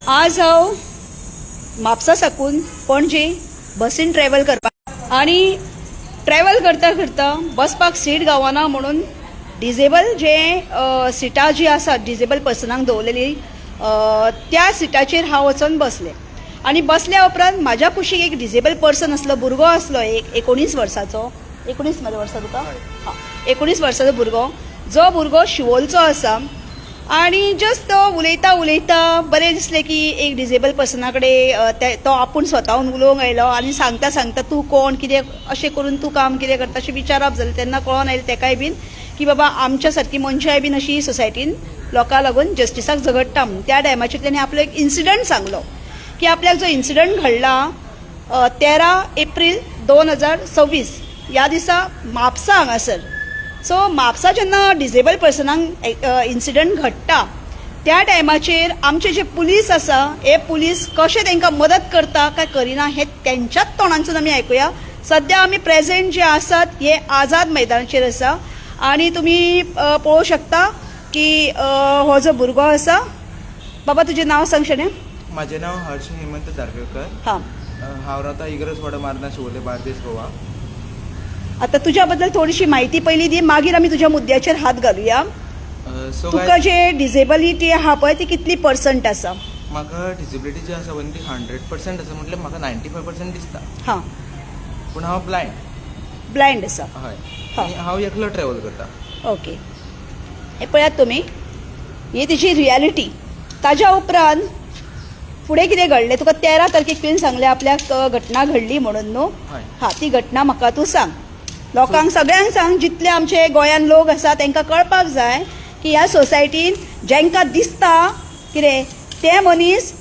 आज हांव म्हापसा साकून पणजे बसीन ट्रॅव्हल करपाक आनी ट्रॅव्हल करता करता बसपाक सीट गावना म्हणून डिजेबल जे सिटां जी आसात डिजेबल पर्सनांक दवरलेली त्या सिटाचेर हांव वचून बसलें आनी बसल्या उपरांत म्हाज्या कुशीक एक डिजेबल पर्सन आसलो, भुरगो आसलो, एक 19 वर्साचो, 19 मध्ये वर्सां तुका, हां 19 वर्साचो भुरगो, जो भुरगो शिवोलचो आसा. आणि जस्ट तो उलयता उलयता बरें दिसलें की एक डिजेबल पर्सना कडेन तो आपूण स्वताहून उलोवंक आयलो आनी सांगता सांगता तूं कोण, कितें अशें करून तूं काम कितें करता अशें विचारप जालें. तेन्ना कळोन आयलें तेकाय बीन की बाबा आमच्या सारकी मनशाय बीन अशी सोसायटीन लोकां लागून जस्टिसाक झगडटा म्हणून. त्या टायमाचेर ताणें आपलो एक इन्सिडंट सांगलो की आपल्याक जो इन्सिडंट घडला 13 एप्रील 2026 ह्या दिसा म्हापसा हांगासर. सो म्हापसा जेन्ना डिजेबल पर्सनांक इन्सिडंट घडटा त्या टायमाचेर आमचे जे पुलीस आसा हे पुलीस कशे तांकां मदत करता काय करिना हे त्यांच्याच तोंडांसून आमी आयकुया. सद्या आमी प्रेजेंट जे आसात हे आझाद मैदानाचेर आसा आनी तुमी पळोवंक शकता की हो जो भुरगो आसा. बाबा तुजें नांव सांग शणे. माझे नाव हर्ष हेमंत दारवेकर. हां, हांव रावता इग्रज वाडा मार्ना शिवोले बार्देस गोवा. आता तुझ्या बद्दल थोडीशी माहिती पहिली दी, मागीर आमी तुज्या मुद्द्याचेर हात घालुया. तुका जे डिजेबिलिटी आहा पळय ती कितली पर्संट आसा? म्हाका डिजेबिलिटी जी आसा पळय ती 100% आसा, म्हटल्यार म्हाका 95% दिसता. हां, पूण हांव ब्लायंड आसा. हय, आनी हांव एकलो ट्रॅव्हल करता. ओके, हे पळयात तुमी, ही तिची रियालिटी. ताज्या उपरांत फुडें कितें घडलें तुका 13 तारखेक तुवें सांगलें आपल्याक घटना घडली म्हणून न्हू. हां, ती घटना म्हाका तूं सांग, लोकांक सगळ्यांक सांग, जितले आमचे गोंयान लोक आसा तांकां कळपाक जाय की ह्या सोसायटीन जेंकां दिसता कितें ते मनीस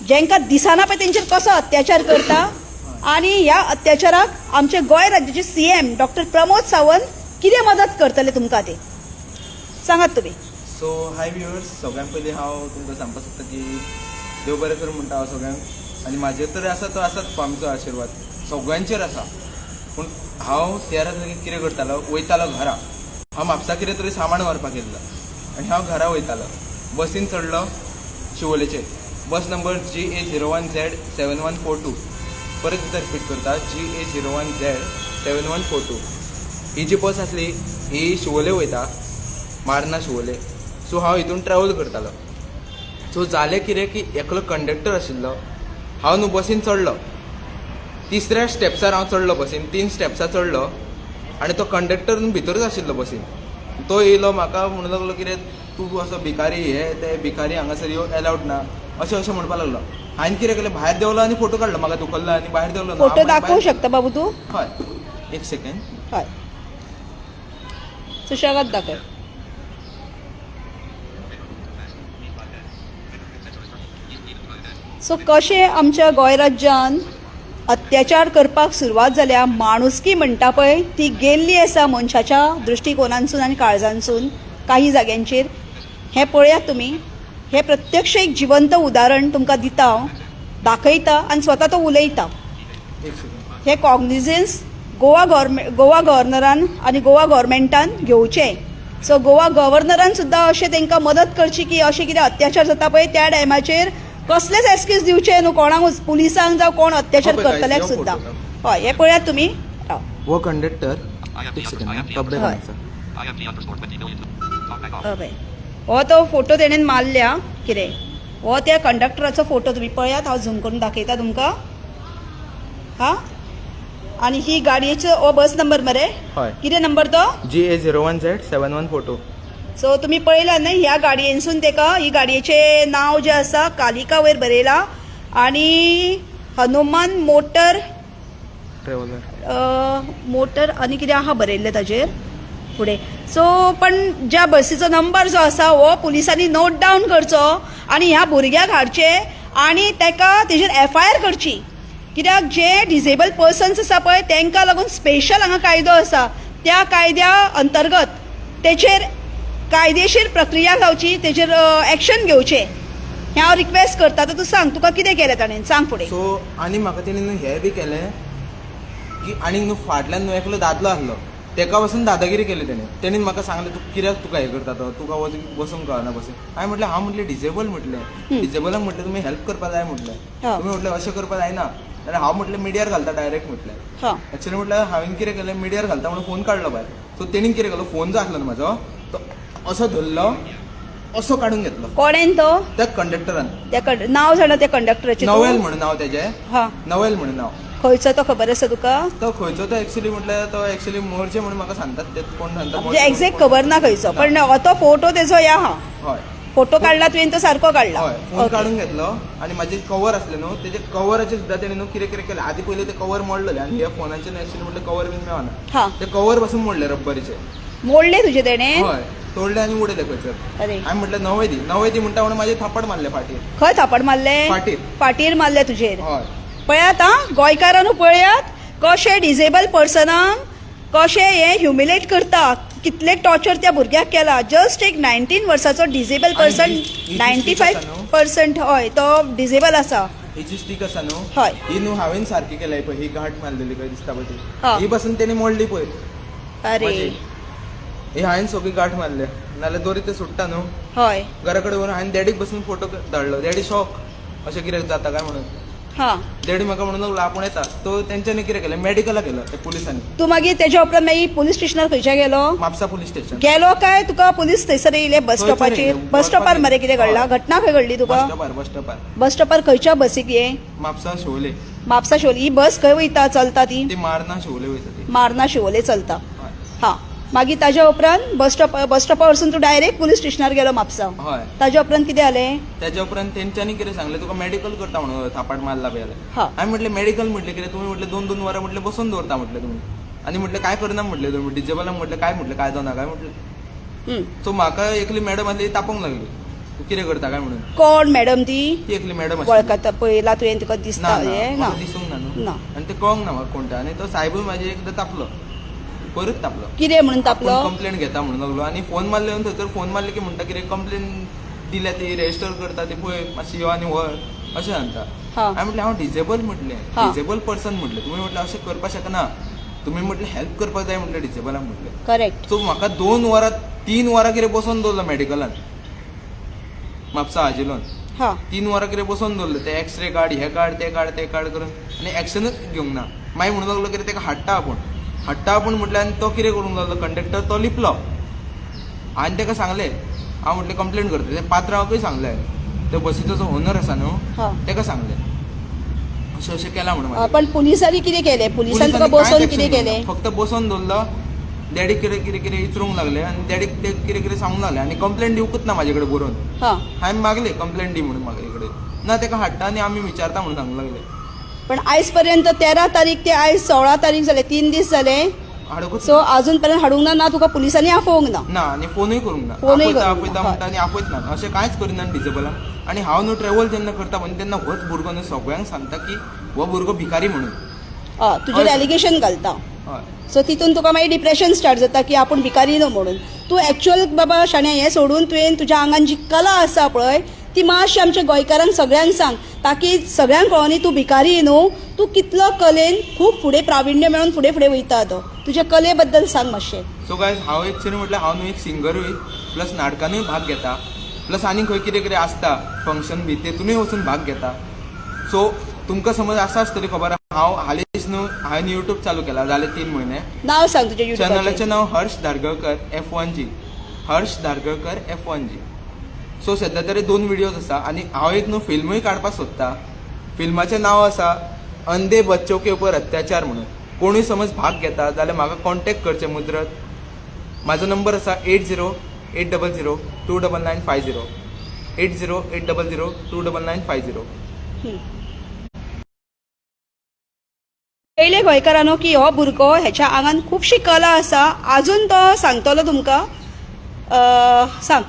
जेंकां दिसना पळय तेंचेर कसो अत्याचार करता आनी ह्या अत्याचाराक आमचे गोंय राज्याचे CM डॉक्टर प्रमोद सावंत कितें मदत करतले तुमकां ते सांगात तुमी. सो हाय व्ह्युअर्स, सगळ्यांत पयलीं हांव तुमकां सांगपाक सोदता की देव बरें कर म्हणटा हांव सगळ्यांक, आनी म्हाजेर तर आसा तो आसाच आमचो आशिर्वाद सगळ्यांचेर आसा. पूण हांव 13 तारखेक कितें करतालो, वयतालो घरा. हांव म्हापसा कितें तरी सामान व्हरपाक गेल्लो आनी हांव घरा वयतालो. बसीन चडलो शिवोलेचेर, बस नंबर GA01Z 7142. परत एकदां रिपीट करता, GA01Z 7142. ही जी बस आसली ही शिवोले वयता, मार्ना शिवोले. सो हांव हितून ट्रॅव्हल करतालो. सो जालें कितें की एकलो कंडक्टर आशिल्लो, हांव न्हू बसीन चडलो, 3ऱ्या स्टेप्सार हांव चडलो बसीन, 3 स्टेप्सां चडलो आनी तो कंडक्टर न्हू भितरूच आशिल्लो बसीन. तो येयलो म्हाका म्हणूंक लागलो कितें तूं असो भिकारी, हे ते भिकारी हांगासर येवंक एलावड ना अशें म्हणपाक लागलो. हांवें कितें केलें, भायर देवलो आनी फोटो काडलो, म्हाका दुखल्लो आनी भायर देवलो. फोटो दाखोवंक शकता बाबू तूं? हय, एक सेकंड. हय, सुशेगाद दाखय. सो कशें आमच्या गोंय राज्यान अत्याचार करपाक सुरवात जाल्या, माणुसकी म्हणटा पळय ती गेल्ली आसा मनशाच्या दृश्टिकोनांसून आनी काळजांसून काही जाग्यांचेर. हें पळयात तुमी, हे प्रत्यक्ष एक जिवंत उदाहरण तुमकां दिता हांव, दाखयता आनी स्वता तो उलयता. हे कॉग्निजन्स गोवा गव्हर्नरान आनी गोवा गव्हर्मेंटान घेवचें. सो गोवा गव्हर्नरान सुद्दां अशें तांकां मदत करची की अशें कितें अत्याचार जाता पळय त्या टायमाचेर कसलेच एक्सक्यूज दिवचे न्हू कोणाकूच, पुलिसांक जावं कोण अत्याचार करतल्याक सुद्दां. हय, हे पळयात तुमी. वो कंडक्टर एक सेकंड हो तो फोटो तेणेन मारल्या कितें, हो त्या कंडक्टराचो फोटो तुमी पळयात, हांव झूम करून दाखयता तुमकां. हां, आनी ही गाडयेचो हो बस नंबर मरे. कितें नंबर तो? GA01Z 7142. सो तुमी पळयला न्हय, ह्या गाडयेनसून तेका ही गाडयेचें नांव जें आसा कालिका वयर बरयलां आनी हनुमान मोटर आनी कितें आहा बरयल्लें ताजेर फुडें. सो पण ज्या बसीचो नंबर जो आसा हो पुलिसांनी नोट डावन करचो आनी ह्या भुरग्याक हाडचे आनी तेका तेजेर FIR करची. कित्याक जे डिजेबल पर्सन्स आसा पळय तांकां लागून स्पेशल हांगा कायदो आसा, त्या कायद्या अंतर्गत तेचेर कायदेशीर प्रक्रिया जावची, तेचेर एक्शन घेवचें हें हांव रिक्वेस्ट करता. तर तूं सांग, तुका कितें केलें ताणें, सांग फुडें. सो आनी म्हाका तेणी न्हू हें बी केलें की आनीक न्हू फाटल्यान न्हू एकलो दादलो आसलो, तेका पासून दादागिरी केली तेणेन म्हाका सांगलें तूं कित्याक तुका हें करता तो तुका बसूंक कळना बसून हांवें म्हटलें हांव म्हटलें डिजेबल म्हटलें डिजेबलाक म्हटलें तुमी हेल्प करपा जाय म्हटलें तुमी म्हटलें अशें करपा जायना जाल्यार हांव म्हटलें मिडियार घालता डायरेक्ट म्हटलें एक्चुअली म्हटल्यार हांवें कितें केलें मिडियार घालता म्हणून फोन काडलो भायर सो तेणीन कितें केलो फोन जो आसलो न्हू म्हाजो तो असो धरलो असो काडून घेतलो कोणेन तो त्या कंडक्टरान नाव जाणा त्या कंडक्टराचें नवेल म्हणून नाव तेजें नवेल म्हणून नाव खंयचो तो खबर आसा तुका तो खंयचो तो एक्चुअली म्हटल्यार तो एक्चुअली मोर्चे म्हणून म्हाका सांगतात ते कोण सांगता म्हणजे एक्झॅक्ट खबर ना खंयचो पण तो फोटो तेजो या हा हय फोटो काडला तुवें तो सारको काडला हय फोन काडून घेतलो आनी म्हाजे कवर आसले न्हू तेजे कवराचे सुद्दां तेणे न्हू कितें कितें केलें आदी पयलीं ते कवर मोडलेले आनी ह्या फोनाचे एक्चुअली म्हटल्यार कवर बीन मेळना ते कवर पासून मोडले रब्बरीचे मोडले तुजे तेणे हय तोडले आनी उडयले खंयसर अरे हांवें म्हटलें नवे दी म्हणटा म्हणून म्हाजे थापड मारले फाटीर खंय थापड मारले फाटीर मारले तुजेर हय पळयात आं गोंयकारांनू पळयात कशे डिजेबल पर्सनांक कशे हे ह्युमिलेट करता कितले टॉर्चर त्या भुरग्याक केला जस्ट एक 19 वर्साचो डिजेबल पर्सन 95% हय तो डिजेबल आसा हिची स्टीक आसा न्हू हय ही न्हू हांवें सारकी केल्या पळय ही घाट मारलेली खंय दिसता पळय हा. ती पासून तेणी मोडली पळय अरे ही हांवें सगळी गाठ मारल्या नाल्यार दोरी ते सुट्टा न्हू हय घरा कडेन व्हरून हांवें डॅडीक बसून फोटो धाडलो डॅडी शॉक अशें कितें जाता काय म्हणून हा डॅडी म्हाका म्हणून लागलो आपूण येता तो तेंच्यांनी कितें केलें मेडिकलाक गेलो ते पुलिसांनी तू मागीर तेज्या उपरांत मागीर पुलीस स्टेशनार खंयच्या गेलो म्हापसा पुलीस स्टेशन गेलो काय तुका पुलीस थंयसर येयले बस स्टॉपाचेर बस स्टॉपार मरे कितें घडला घटना खंय घडली तुका बस स्टॉपार खंयच्या बसीक ये म्हापसा शिवोले म्हापसा शिवोले ही बस खंय वयता चलता ती मारना शिवोले वयता ती मारना शिवोले चलता हा मागीर ताज्या उपरांत बस स्टॉपार वचून तूं डायरेक्ट पुलीस स्टेशनार गेलो म्हापसा हय ताज्या उपरांत कितें जालें त्याच्या उपरांत तेंच्यांनी कितें सांगलें तुका मेडिकल करता म्हणून थापाट मारला बी जाल्यार हा हांवें म्हटलें मेडिकल म्हटलें कितें तुमी म्हटलें 2-2 वरां म्हटलें बसून दवरता म्हटलें तुमी आनी म्हटलें काय करना म्हटलें तुमी डिजेबलाक म्हटलें काय जावना काय म्हटलें सो म्हाका एकली मॅडम आसली तापोवंक लागली तूं कितें करता काय म्हणून कोण मॅडम ती एकली मॅडम वळखता पळयला तुवें तुका दिसता ना दिसूंक ना न्हू आनी ते कळोंक ना म्हाका कोणता आनी तो सायबूय म्हाजे एकदां तापलो परत तापलो कितें म्हणून तापलो कंप्लेंट घेता म्हणून लागलो आनी फोन मारले थंयसर फोन मारले की म्हणटा कितें कंप्लेंट दिल्या ती रेजिस्टर करता ते पळय मातशी यो आनी व्हर अशें सांगता हांवें म्हटलें हांव डिजेबल म्हटलें डिजेबल पर्सन म्हटलें तुमी म्हटलें अशें करपाक शकना तुमी म्हटलें हेल्प करपाक जाय म्हटलें डिजेबलाक म्हटलें करेक्ट सो म्हाका 2 वरां 3 वरां कितें बसोवन दवरलो मेडिकलान म्हापसा हाजिलोन 3 वरां कितें बसोवन दवरलो ते एक्सरे काड हे काड ते काड करून आनी एक्शनूच घेवंक ना मागीर म्हणून लागलो कितें तेका हाडटा आपूण म्हटलें आनी तो कितें करूंक लागलो कंडक्टर तो लिपलो हांवें ताका सांगलें हांव म्हटलें कंप्लेंट करता ते पात्रांवाकूय सांगलें ते बसीचो जो ओनर आसा न्हू ताका सांगलें अशें केलां म्हणून पण पुलिसांनी कितें केलें पुलिसांनी तुका बसोवन कितें केलें फक्त बसोवन दवरलो डॅडीक कितें विचारूंक लागलें आनी डॅडीक ते कितें सांगूंक लागलें आनी कंप्लेंट दिवंकूच ना म्हाजे कडेन बरोवन हांवें मागलें कंप्लेंट दी म्हणून म्हाजे कडेन ना ताका हाडटा आनी आमी विचारता म्हणून सांगूंक लागलें पण आयज पर्यंत 13 तारीख ते आयज 16 तारीख जाले 3 दीस जाले सो अजून पर्यंत हाडूंक ना तुका पुलिसांनी आफोवंक ना आनी फोनूय करूंक ना आपयता म्हणटा आनी आपयत ना अशें कांयच करिना डिजेबलाक आनी हांव न्हू ट्रॅव्हल जेन्ना करता पळय तेन्ना होच भुरगो न्हू सगळ्यांक सांगता की हो भुरगो भिकारी म्हणून तुजेर एलिगेशन घालता सो तितून तुका मागीर डिप्रेशन स्टार्ट जाता की आपूण भिकारी न्हू म्हणून तूं एक्चुअल बाबा शाण्या हें सोडून तुवें तुज्या आंगान जी कला आसा पळय ती मातशी आमच्या गोंयकारांक सगळ्यांक सांग ताकी सगळ्यांक कळोनी तूं भिकारी न्हू तूं कितलो कलेन खूब फुडें प्राविण्य मेळोवन फुडें वयता तो तुज्या कले बद्दल सांग मातशें सो गायज हांव एक्चुअली म्हटल्यार हांव न्हू एक सिंगरूय प्लस नाटकानूय भाग घेता प्लस आनी खंय कितें आसता फंक्शन बी तेतूनय वचून भाग घेता सो तुमकां समज आसा आसतली खबर हांव हालींच न्हू हांवें युट्यूब चालू केला जाले 3 म्हयने नांव सांग तुजें युट्यूब चॅनलाचें नांव Harsh Dhargalkar F1G Harsh Dhargalkar F1G so सध्या तरी 2 व्हिडियोज आसा आनी हांव एक न्हू फिल्मूय काडपाक सोदता फिल्माचें नांव आसा अंधे बच्चों के ऊपर अत्याचार म्हणून कोणूय समज भाग घेता जाल्यार म्हाका कॉन्टॅक्ट करचें मुजरत म्हाजो नंबर आसा 8080029950 8080029950 पयले गोंयकारांनो की हो भुरगो हेच्या आंगान खुबशी कला आसा आजून तो सांगतलो तुमकां सांग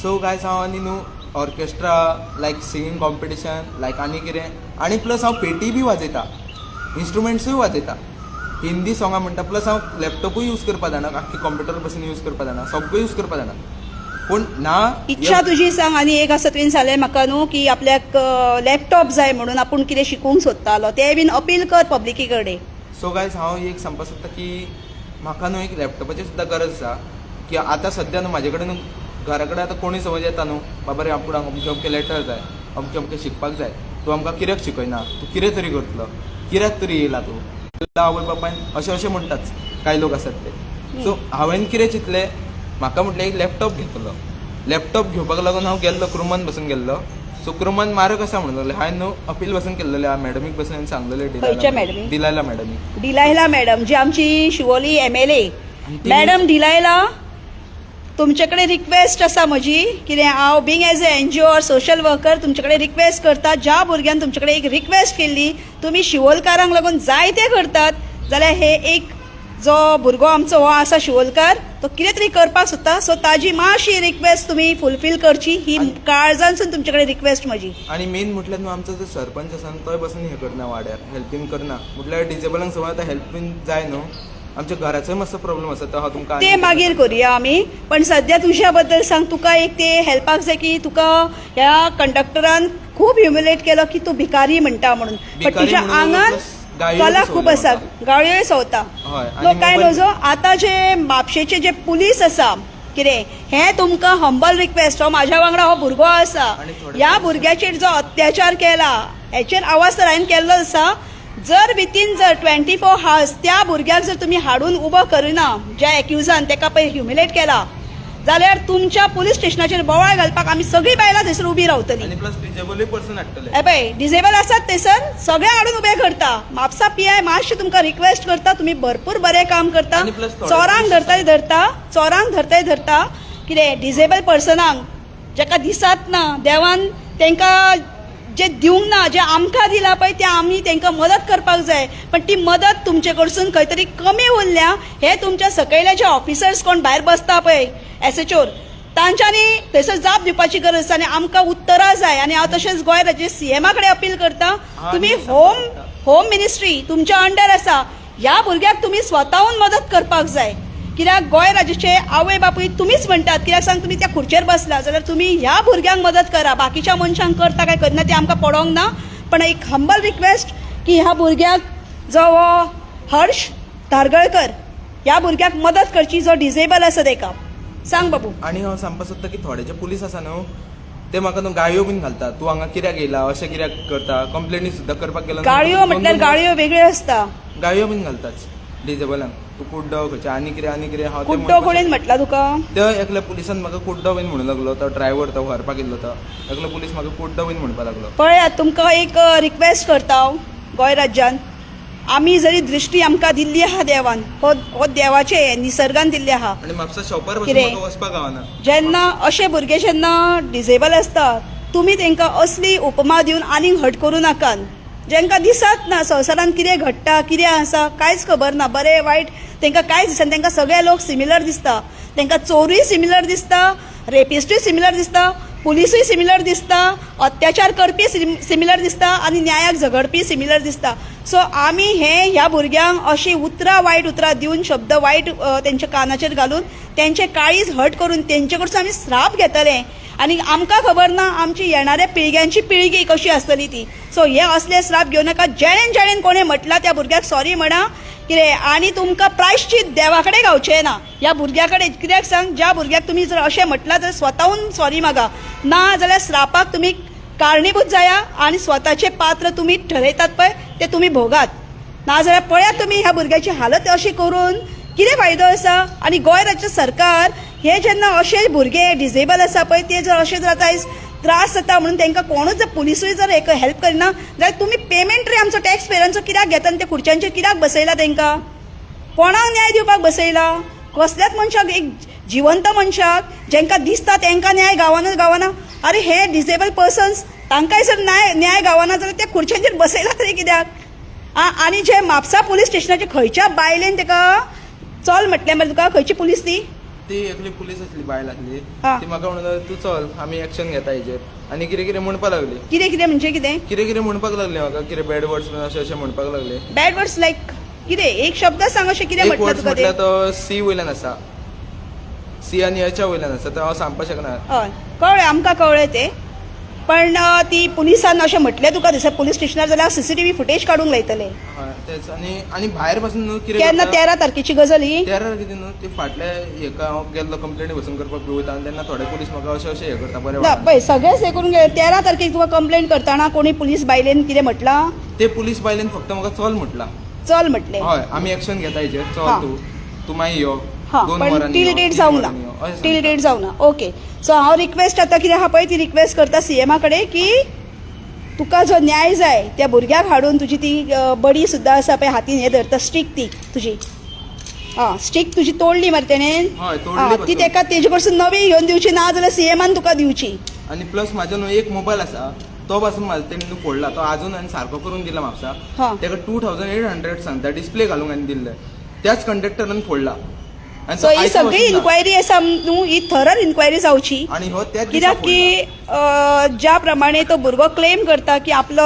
सो गायज हांव आनी न्हू ऑर्केस्ट्रा लायक सिंगींग कॉम्पिटिशन लायक आनी कितें आनी प्लस हांव पेटी बी वाजयता इन्स्ट्रुमेंट्सूय वाजयता हिंदी सॉंगां म्हणटा प्लस हांव लॅपटॉपूय यूज करपा जाणा आख्खी कंप्युटर बसून यूज करपा जाणा सगळें यूज करपा जाणा पूण ना इच्छा तुजी सांग आनी एक आसा तुवें सांगलें म्हाका न्हू की आपल्याक लॅपटॉप जाय म्हणून आपूण कितें शिकूंक सोदतालो तें बीन अपील कर पब्लिकी कडेन सो गायज हांव एक सांगपाक सोदता की म्हाका न्हू एक लॅपटॉपाची सुद्दां गरज आसा की आतां सध्या न्हू म्हाजे कडेन घरा कडेन आतां कोणूय समज येता न्हू बाबा रे आपूण अमकें अमकें लॅटर जाय अमकें अमकें शिकपाक जाय तूं आमकां कित्याक शिकयना तूं कितें तरी करतलो कित्याक तरी येयला तूं आवय बापायन अशें म्हणटाच कांय लोक आसात ते सो हांवें कितें चिंतलें म्हाका म्हटलें एक लॅपटॉप घेतलो लॅपटॉप घेवपाक लागून हांव गेल्लो क्रुमान बसून गेल्लो सो क्रुमान मारक आसा म्हणून लागलें हांवें न्हू अपील बसून केल्लेलें मॅडमीक बसून हांवें सांगलेलें दिलायला मॅडमीक डिलायला मॅडम जी आमची शिवोली MLA मॅडम डिलायला तुमचे कडेन रिक्वेस्ट आसा म्हजी कितें हांव being as a NGO or social worker तुमचे कडेन रिक्वेस्ट करता ज्या भुरग्यान तुमचे कडेन एक रिक्वेस्ट केल्ली तुमी शिवोलकारांक लागून जायते करतात जाल्यार हे एक जो भुरगो आमचो हो आसा शिवोलकार तो कितें तरी करपाक सोदता सो ताजी मातशी रिक्वेस्ट तुमी फुलफील करची ही काळजानसून तुमचे कडेन रिक्वेस्ट म्हजी आनी मेन म्हटल्यार न्हू आमचो जो सरपंच आसा न्हू तोय बसून हें करना वाड्यार हेल्पींग करना म्हटल्यार डिजेबलांक समज आतां हेल्पींग जाय न्हू आमच्या घराचोय मातसो प्रॉब्लेम आसा तो हांव तुमकां ते मागीर करुया आमी पण सध्या तुज्या बद्दल सांग तुका एक ते हेल्पाक जाय की तुका ह्या कंडक्टरान खूब ह्युमिलेट केलो की तूं भिकारी म्हणटा म्हणून पण तुज्या आंगान कला खूब आसा गाळयोय सवता काय नजो आतां जे म्हापशेचे जे पुलीस आसा कितें हे तुमकां हंबल रिक्वेस्ट हो म्हाज्या वांगडा हो भुरगो आसा ह्या भुरग्याचेर जो अत्याचार केला हेचेर आवाज तर हांवें केल्लो आसा जर विथीन 24 hours त्या भुरग्याक जर तुमी हाडून उबो करिना ज्या एक्युजान ताका पळय ह्युमिलेट केला जाल्यार तुमच्या पुलीस स्टेशनाचेर बोवाळ घालपाक आमी सगळीं बायलां थंयसर उबी रावतलीं आनी प्लस डिजेबल पर्सन हाडटले हे पळय डिजेबल आसात थंयसर सगळे हाडून उबे करता म्हापसा PI मातशें तुमकां रिक्वेस्ट करता तुमी भरपूर बरें काम करता चोरांक धरता कितें डिजेबल पर्सनांक जाका दिसत ना देवान तांकां जे दिवंक ना जे आमकां दिला पळय ते आमी तांकां मदत करपाक जाय पण ती मदत तुमचे कडसून खंय तरी कमी उरल्या हे तुमच्या सकयले जे ऑफिसर्स कोण भायर बसता पळय SHOर तांच्यांनी थंयसर जाप दिवपाची गरज आसा आनी आमकां उतरां जाय आनी हांव तशेंच गोंय राज्य CMा कडेन अपील करता तुमी होम मिनिस्ट्री तुमच्या अंडर आसा ह्या भुरग्याक तुमी स्वताहून मदत करपाक जाय कित्याक गोंय राज्याचे आवय बापूय तुमीच म्हणटात कित्याक सांग तुमी त्या खुर्चेर बसला जाल्यार तुमी ह्या भुरग्यांक मदत करा बाकीच्या मनशांक करता काय करना ते आमकां पडोंक ना पण एक हंबल रिक्वेस्ट की ह्या भुरग्याक जो हो हर्ष धारगळकर ह्या भुरग्याक मदत करची जो डिजेबल आसा ताका सांग बाबू आनी हांव सांगपाक सोदता की थोडे जे पुलीस आसा न्हू ते म्हाका न्हू गाळयो बीन घालता तूं हांगा कित्याक येयला अशें कित्याक करता कंप्लेनी सुद्दां करपाक गेलो गाळयो म्हटल्यार गाळयो वेगळ्यो आसता गाळयो बीन घालताच डिजेबलांक तूं कुड्डो खंयचे आनी कितें हांव कुड्डो कोणेन म्हटला तुका तो एकल्या पुलिसान म्हाका कुड्डो बीन म्हणूंक लागलो तो ड्रायव्हर तो व्हरपाक येयल्लो तो एकलो पुलीस म्हाका कुड्डो बीन म्हणपाक लागलो पळयात तुमकां एक रिक्वेस्ट करता हांव गोंय राज्यान आमी जरी दृश्टी आमकां दिल्ली आहा देवान हो देवाचे निसर्गान दिल्ले आहा आनी म्हापसा शॉपार बसून म्हाका वचपाक गावना जेन्ना अशे भुरगे जेन्ना डिजेबल आसता तुमी तांकां असली उपमा दिवन आनीक हट करूं नाकात जेंकां दिसत ना संवसारान कितें घडटा कितें आसा कांयच खबर ना बरें वायट तांकां कांयच दिसना तांकां सगळे लोक सिमिलर दिसता तांकां चोरूय सिमिलर दिसता रेपिस्टूय सिमिलर दिसता पुलिसूय सिमिलर दिसता अत्याचार करपी सिमिलर दिसता आनी न्यायाक झगडपी सिमिलर दिसता सो आमी ह्या भुरग्यांक अशी उतरां वायट उतरां दिवन शब्द वायट तेंच्या कानाचेर घालून तेंचे काळीज हट करून तेंचे कडसून आमी श्राप घेतले आनी आमकां खबर ना आमची येणाऱ्या पिळग्यांची पिळगी कशी आसतली ती सो हे असले श्राप घेवं नाका जेणेन कोणें म्हटलां त्या भुरग्याक सॉरी म्हणा कितें आनी तुमकां प्रायश्चीत देवा कडेन गावचें ना ह्या भुरग्या कडेन कित्याक सांग ज्या भुरग्याक तुमी जर अशें म्हटलां जाल्यार स्वताहून सॉरी मागा ना जाल्यार श्रापाक तुमी कारणीभूत जाया आनी स्वताचे पात्र तुमी ठरयतात पळय ते तुमी भोगात ना जाल्यार पळयात तुमी ह्या भुरग्याची हालत अशी करून कितें फायदो आसा आनी गोंय राज्य सरकार हे जेन्ना अशे भुरगे डिजेबल आसा पळय ते जर अशें जर आतां त्रास जाता म्हणून तांकां कोणूच जर पुलिसूय जर एक हेल्प करिना जाल्यार तुमी पेमेंट रे आमचो टॅक्स पेयरांचो कित्याक घेता आनी त्या खुर्च्यांचेर कित्याक बसयला तांकां कोणाक न्याय दिवपाक बसयला कसल्याच मनशाक एक जिवंत मनशाक जेंकां दिसता तांकां न्याय गावना अरे हे डिजेबल पर्सन्स तांकांय जर न्याय गावना जाल्यार त्या खुर्च्यांचेर बसयला तरी कित्याक आनी जे म्हापसा पुलीस स्टेशनाचे खंयच्या बायलेन ताका चल म्हटलें मरे तुका खंयची पुलीस ती एकली पुलीस आसली बायल आसली ती म्हाका म्हणून तूं चल आमी एक्शन घेता हेजेर आनी कितें म्हणपाक लागली कितें म्हणजे कितें म्हणपाक लागले म्हाका कितें बॅड वर्ड्स बीन अशें म्हणपाक लागले बॅड वर्ड्स लायक कितें एक शब्द सांग अशें कितें म्हटलें तुका तो सी वयल्यान आसा सी आनी एच्या वयल्यान आसा तो हांव सांगपाक शकना हय कळ्ळें आमकां कळ्ळें तें पण ती पुलिसान अशें म्हटलें तुका दिसता पुलीस स्टेशनार जाल्यार CCTV फुटेज काडूंक लायतले हय तेच आनी भायर पासून न्हू कितें केन्ना करता 13 तारखेची गजाल ही 13 कितें न्हू ते फाटल्या हेका हांव गेल्लो कंप्लेनी बसून करपाक वयता आनी तेन्ना थोडे पुलीस म्हाका अशें हे करता बरें ना पळय सगळेंच हे करून 13 तारखेक तुका कंप्लेंट करतना कोणी पुलीस बायलेन कितें म्हटलां ते पुलीस बायलेन फक्त म्हाका चल म्हटलां चल म्हटलें हय आमी एक्शन घेता हेजेर हा. चल तूं मागीर यो हां 2 पण वरांनी टील यो, डेट 3 जावंक ना वरांनी यो, अशें टील सांगता. डेट जावंक ना ओके सो हांव रिक्वेस्ट आतां कितें आहा पळय ती रिक्वेस्ट करता CMA कडेन की तुका जो न्याय जाय त्या भुरग्याक हाडून तुजी ती बडी सुद्दां आसा पळय हातीन हे धरता स्टीक ती तुजी स्टीक तुजी तोडली मरे तेणेन हय तोडली ती पासून. तेका तेजे कडसून नवी घेवन दिवची ना जाल्यार CMAन तुका दिवची आनी प्लस म्हाजो न्हू एक मोबायल आसा तो पासून म्हाजो तेणी न्हू फोडला तो आजून हांवें सारको करून दिला हा. म्हापसा तेका 2800 सांगता डिस्प्ले घालूंक हांवें दिल्ले त्याच कंडक्टरान फोडला आनी सो तो ही आयज सगळी पासून ना. इन्क्वायरी आसा न्हू ही थरर इन्क्वायरी जावची आनी हो त्याच दिसा कित्याक की ज्या प्रमाणे तो भुरगो क्लेम करता की आपलो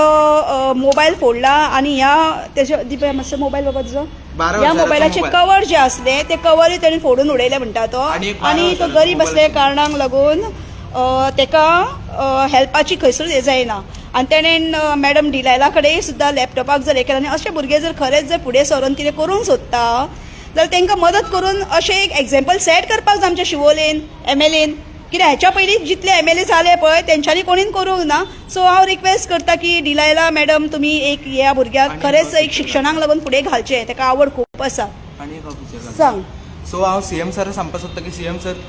मोबायल फोडला आणि ह्या त्याच्या दिपया मातसो मोबायल बाबा तुजो 12 ह्या वर्साचो मोबायलाचे मोबायल. कवर जे असले ते कवरय ताणें फोडून उडयले म्हणटा तो आणि एक 12 आणि तो वर्साचो गरीब मोबायल असल्या आशिल्लो. कारणाक लागून तेका हेल्पाची खंयसरूच हे जायना आणि तेणेन मॅडम डिलायला कडेन सुद्दां लॅपटॉपाक जर हे केलें आनी अशे भुरगे जर खरेंच जर फुडें सरून कितें करूंक सोदता जाल्यार तांकां मदत करून अशें एक एग्जाम्पल सेट करपाक जाय आमच्या शिवोलेन MLAन कित्याक हेच्या पयलीं जितले MLA जाले पळय तेंच्यांनी कोणीन करूंक ना सो हांव रिक्वेस्ट करता की डिलायला मॅडम तुमी एक ह्या भुरग्याक आनी खरेंच एक एक शिक्षणाक लागून फुडें घालचें ताका आवड खूब आसा आनी एक ऑफिसर घालता. सांग सो हांव CM सर सांगपाक सोदता की CM सर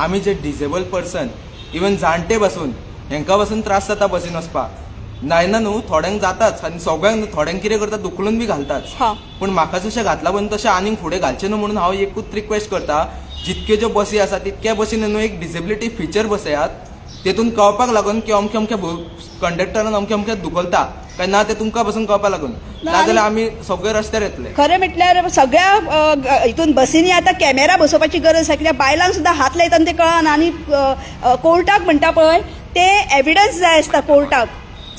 आमी जे डिसेबल पर्सन इवन जाणटे बसून हेंका बसून त्रास जाता बसीन वचपाक नायना न्हू थोड्यांक जाताच आनी सगळ्यांक थोड्यांक कितें करता दुखलून बी घालताच हा पूण म्हाका जशें घातला पण तशें आनीक फुडें घालचें न्हू म्हणून हांव एकूच रिक्वेस्ट करता जितक्यो ज्यो बसी आसा तितक्या बसीन न्हू एक डिसेबिलिटी फीचर बसयात तेतून कळपाक लागून की अमके अमके कंडक्टरान अमके अमके दुखलता काय ना ते तुमकां बसून कळपाक लागून नाजाल्यार आमी सगळे रस्त्यार येतले खरें म्हटल्यार सगळ्या हितून बसींनी आतां कॅमेरा बसोवपाची गरज आसा कित्याक बायलांक सुद्दां हात लायता आनी ते कळना आनी कोर्टाक म्हणटा पळय ते एविडन्स जाय आसता कोर्टाक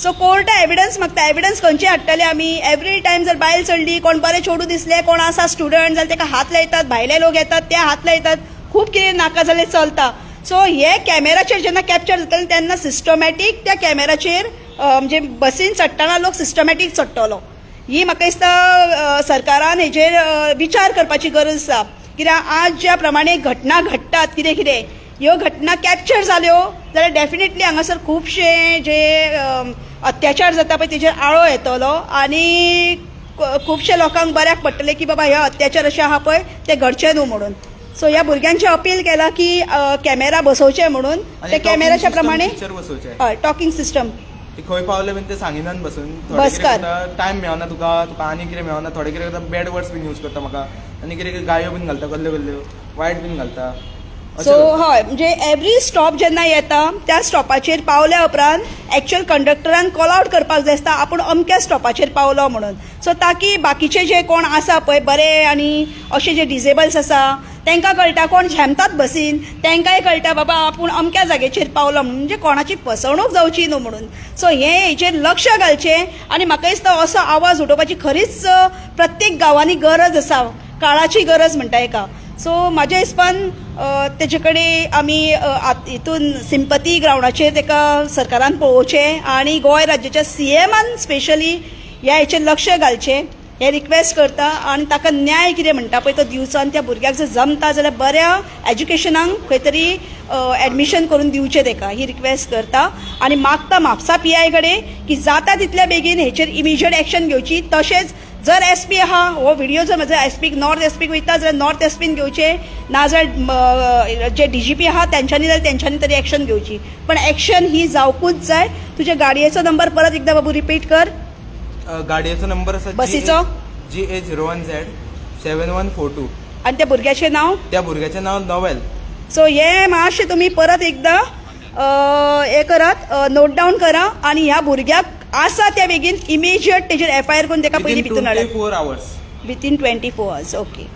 सो कोर्ट एविडन्स मागता एविडन्स खंयचे हाडटले आमी एवरी टायम जर बायल चडली कोण बरें चेडूं दिसलें कोण आसा स्टुडंट जाल्यार ताका हात लायतात भायले लोक येतात ते हात लायतात खूब कितें नाका जालें चलता सो हे कॅमेराचेर जेन्ना कॅप्चर जातले तेन्ना सिस्टमॅटीक त्या कॅमेराचेर म्हणजे बसीन चडटना लोक सिस्टमॅटीक चडटलो ही म्हाका दिसता सरकारान हेजेर विचार करपाची गरज आसा कित्याक आज ज्या प्रमाणे घटना घडटात कितें कितें ह्यो घटना कॅप्चर जाल्यो जाल्यार डेफिनेटली हांगासर खुबशे जे अत्याचार जाता पळय तेजेर आळो येतलो आनी खुबशे लोकांक बऱ्याक पडटलें की बाबा ह्या अत्याचार अशें आहा पळय ते घडचे न्हू म्हणून सो ह्या भुरग्यांचे अपील केला की कॅमेरा बसोवचे म्हणून ते कॅमेराच्या प्रमाणे हय टॉकिंग सिस्टम खंय पावले बीन ते सांगिनात बसून बसकार. टायम मेळना तुका आनी कितें मेळना थोडे कितें करता बॅड वर्ड्स बीन यूज करता म्हाका आनी कितें गायो बीन घालता कसल्यो कसल्यो वायट बीन घालता सो हय म्हणजे एवरी स्टॉप जेन्ना येता त्या स्टॉपाचेर पावल्या उपरांत एक्चुअल कंडक्टरान कॉल आउट करपाक जाय आसता आपूण अमक्या स्टॉपाचेर पावलो म्हणून सो ताकी बाकीचे जे कोण आसा पळय बरे आनी अशे जे डिसेबल्स आसा तांकां कळटा कोण झेमतात बसीन तांकांय कळटा बाबा आपूण अमक्या जाग्याचेर पावलो म्हणून म्हणजे कोणाची फसवणूक जावची न्हू म्हणून सो हेजेर लक्ष घालचें आनी म्हाका दिसता असो आवाज उठोवपाची खरीच प्रत्येक गांवांनी गरज आसा काळाची गरज म्हणटा हेका सो म्हाज्या हिसपान तेजे कडेन आमी हितून सिंपथी ग्रावंडाचेर ताका सरकारान पळोवचें आनी गोंय राज्याच्या CMान स्पेशली ह्या हेचेर लक्ष घालचें हे रिक्वेस्ट करता आनी ताका न्याय कितें म्हणटा पळय तो दिवचो आनी त्या भुरग्याक जर जमता जाल्यार बऱ्या एज्युकेशनाक खंय तरी एडमिशन करून दिवचें ताका ही रिक्वेस्ट करता आनी मागता म्हापसा PI कडेन की जाता तितल्या बेगीन हेचेर इमिजिएट एक्शन घेवची तशेंच जर SP आहा हो व्हिडिओ जर म्हजो SPक नॉर्थ SPक वयता जाल्यार नॉर्थ SPन घेवचें नाजाल्यार जे DGP आहा तेंच्यांनी जाल्यार तेंच्यांनी तरी एक्शन घेवची पण एक्शन ही जावकूच जाय तुज्या गाडयेचो नंबर परत एकदा बाबू रिपीट कर गाडयेचो नंबर आसा बसीचो GA01Z 7142 आनी त्या भुरग्याचें नांव त्या भुरग्याचें नांव नोवेल सो हे मातशें तुमी परत एकदा हे करात नोट डावन करा आनी ह्या भुरग्याक आसा त्या बेगीन इमिजिएट तेजेर FIR करून ताका पयलीं भितून हाडात within 24 hours within 24 hours okay